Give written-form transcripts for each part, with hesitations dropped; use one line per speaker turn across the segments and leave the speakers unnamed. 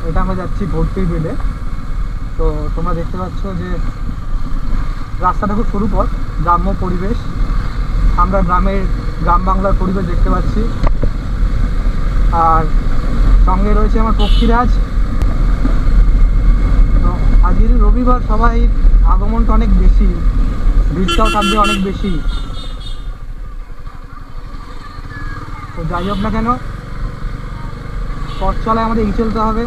এটা আমরা যাচ্ছি ভর্তির বিলে। তো তোমরা দেখতে পাচ্ছ যে রাস্তাটা খুব সরু পথ, গ্রাম্য পরিবেশ, আমরা গ্রাম বাংলার পরিবেশ দেখতে পাচ্ছি। আর সঙ্গে রয়েছে আমার পক্ষীরাজ। তো আজকের রবিবার, সবাই আগমনটা অনেক বেশি, ভিড়টাও থাকবে অনেক বেশি। তো যাই হোক না কেন, পথ চলায় আমাদের এগিয়ে চলতে হবে।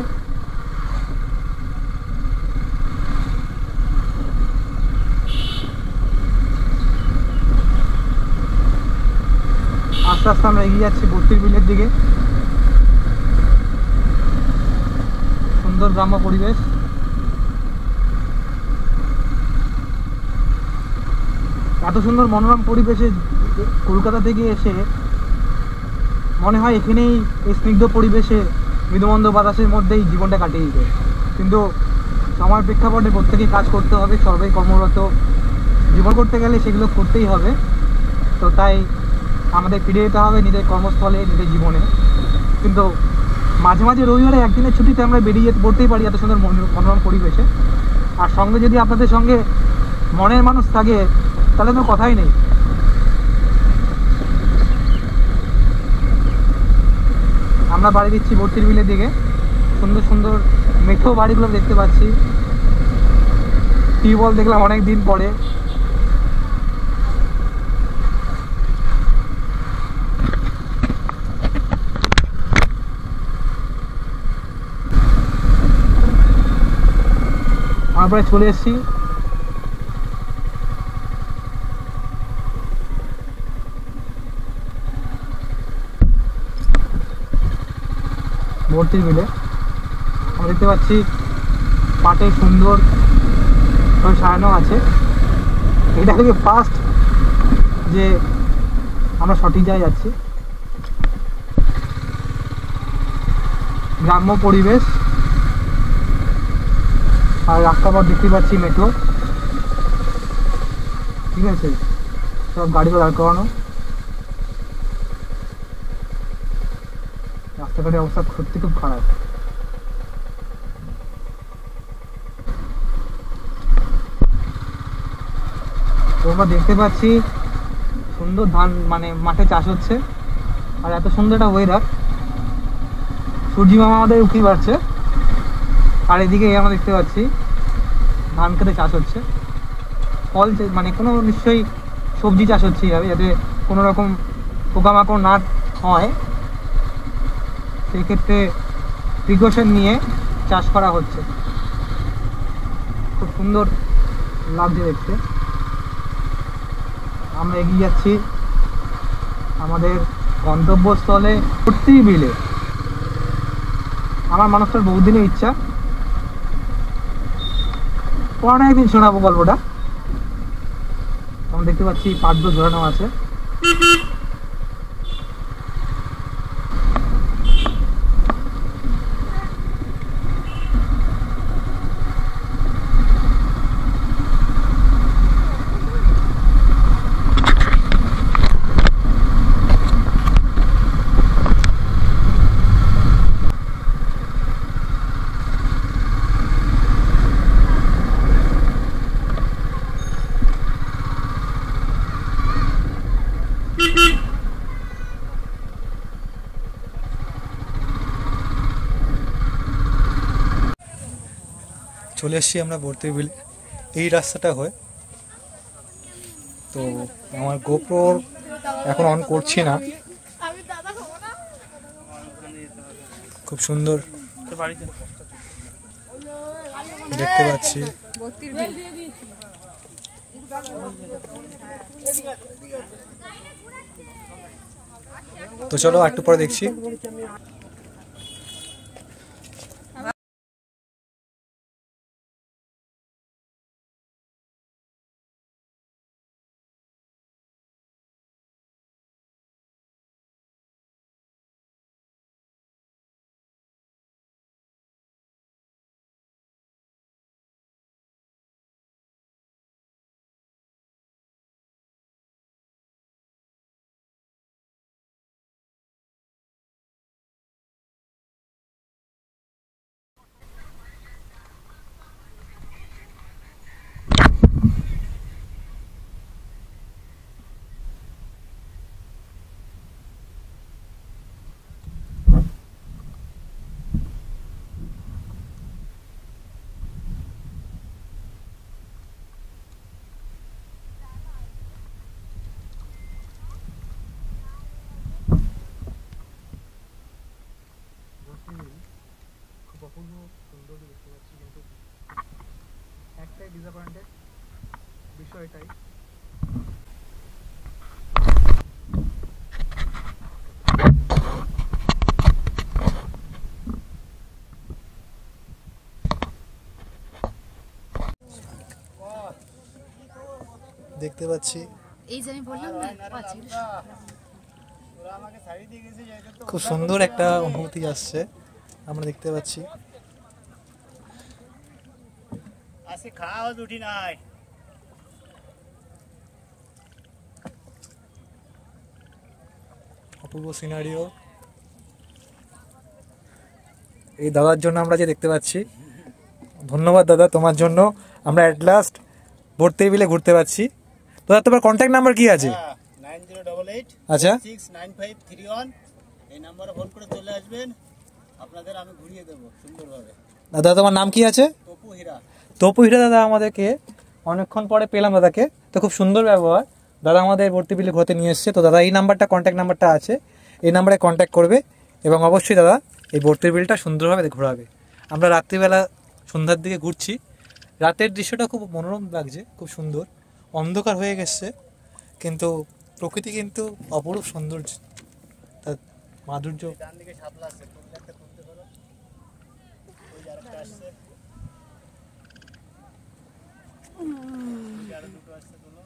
আস্তে আস্তে আমরা এগিয়ে যাচ্ছি ভর্তির বিলের দিকে। সুন্দর গ্রাম্য পরিবেশ। এত সুন্দর মনোরম পরিবেশে কলকাতা থেকে এসে মনে হয় এখানেই এই স্নিগ্ধ পরিবেশে মৃদুমন্দ বাতাসের মধ্যেই জীবনটা কাটিয়ে দিতে। কিন্তু সময়ের প্রেক্ষাপটে প্রত্যেকেই কাজ করতে হবে, সবাই কর্মরত জীবন করতে গেলে সেগুলো করতেই হবে। তো তাই আমাদের ফিরে যেতে হবে নিজের কর্মস্থলে, নিজের জীবনে। কিন্তু মাঝে মাঝে রবিবারে একদিনের ছুটিতে আমরা বেরিয়ে যেতে পড়তেই পারি এত সুন্দর মনোরম পরিবেশে। আর সঙ্গে যদি আপনাদের সঙ্গে মনের মানুষ থাকে তাহলে তো কথাই নেই। আমরা বাড়ি দিচ্ছি ভর্তির বিলের দিকে। সুন্দর সুন্দর মেঠো বাড়িগুলো দেখতে পাচ্ছি। টিউবওয়েল দেখলাম অনেক দিন পরে। আমরা প্রায় চলে এসেছি। ভর্তির বিলে আমরা দেখতে পাচ্ছি পাটে সুন্দর সাজানো আছে। এটা থেকে ফার্স্ট যে আমরা সঠিক জায়গায় যাচ্ছি। গ্রাম্য পরিবেশ আর রাস্তাঘাট দেখতে পাচ্ছি মেট্রো। ঠিক আছে, সব গাড়িগুলো দাঁড় করানো। রাস্তাঘাটের অবস্থা সত্যি খুব খারাপ। তো আমরা দেখতে পাচ্ছি সুন্দর ধান, মানে মাঠে চাষ হচ্ছে। আর এত সুন্দর একটা ওয়েদার, সূর্যি মামা আমাদের উঠি বাড়ছে। আর এদিকে আমরা দেখতে পাচ্ছি ধান খেতে চাষ হচ্ছে, ফল মানে কোনো নিশ্চয়ই সবজি চাষ হচ্ছে এইভাবে, যাতে কোনো রকম পোকামাকড় না হয় সেই ক্ষেত্রে প্রিকশন নিয়ে চাষ করা হচ্ছে। খুব সুন্দর লাগছে দেখতে। আমরা এগিয়ে যাচ্ছি আমাদের গন্তব্যস্থলে ভর্তির বিলে। আমার মানুষটার বহুদিনের ইচ্ছা, পুরানো একদিন শোনাবো গল্পটা। আমরা দেখতে পাচ্ছি পাদ্য ঝোলানো আছে। চলে এসেছি আমরা ভর্তির বিলে এই রাস্তাটা হয়ে। তো আমার গোপ্রো এখন অন করছি না। খুব সুন্দর দেখতে পাচ্ছি। তো চলো একটু পরে দেখছি। সিনারি খুব অপূর্ব সুন্দর দেখতে পাচ্ছি, কিন্তু একটাই ডিসঅ্যাপয়েন্টেড বিষয় এটাই,
দেখতে পাচ্ছি
এই যে আমি বললাম না
খুব সুন্দর একটা অনুভূতি আসছে, আমরা দেখতে পাচ্ছি।
আজকে খাওয়া উঠি নাই।
অপূর্ব সিনারিও। এই দাদার জন্য আমরা যে দেখতে পাচ্ছি, ধন্যবাদ দাদা, তোমার জন্য আমরা অ্যাট লাস্ট ভোর টেবিলে ঘুরতে পারছি। দাদা তোমার কন্ট্যাক্ট নাম্বার কি আছে?
9088
আচ্ছা
69531, এই নম্বরে ফোন করে চলে আসবেন, আপনাদের আমি ঘুরিয়ে দেবো সুন্দরভাবে।
দাদা তোমার নাম কি আছে?
তপু হীরা।
তপু হীরা দাদা আমাদেরকে অনেকক্ষণ পরে পেলাম দাদাকে, তো খুব সুন্দর ব্যবহার। দাদা আমাদের ভোর টেবিলে ঘুরতে নিয়ে এসছে, তো দাদা এই নাম্বারটা কন্ট্যাক্ট নাম্বারটা আছে, এই নাম্বারে কন্ট্যাক্ট করবে এবং অবশ্যই দাদা এই ভোর টেবিলটা সুন্দরভাবে ঘোরাবে। আমরা রাত্রিবেলা সন্ধ্যার দিকে ঘুরছি, রাতের দৃশ্যটা খুব মনোরম লাগছে, খুব সুন্দর, অন্ধকার হয়ে গেছে কিন্তু প্রকৃতি কিন্তু অপরূপ সৌন্দর্য, তার মাধুর্য।
ডান দিকে শাপলা আছে, তুললে একটা তুলতে পারো। ওই যে আরেকটা আসছে, ওই যে আরো দুটো আসছে, তুলো।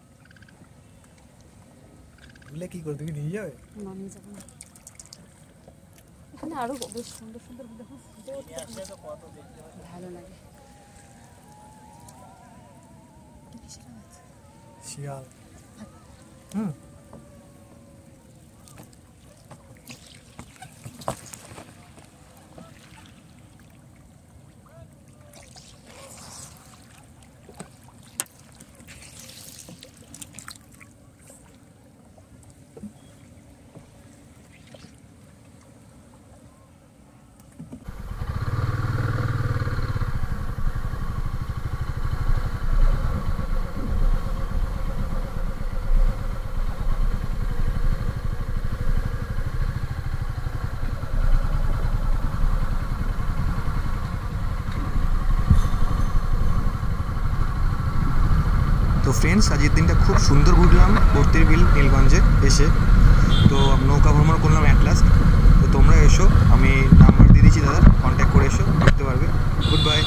ভুলে কি করে তুমি নিয়ে যাবে?
না নিয়ে যাবো না, এখানে আরো বেশ সুন্দর সুন্দর দেখো,
নিয়ে আসছে তো কত দেখতে পাচ্ছি।
ভালো লাগে।
শিয়াল।
তো ফ্রেন্ডস, আজকের দিনটা খুব সুন্দর ঘুরলাম বর্তির বিল নীলগঞ্জে এসে। তো নৌকা ভ্রমণ করলাম অ্যাট লাস্ট। তো তোমরা এসো, আমি নাম্বার দিয়ে দিচ্ছি দাদা, কন্ট্যাক্ট করে এসো, দেখতে পারবে। Good bye.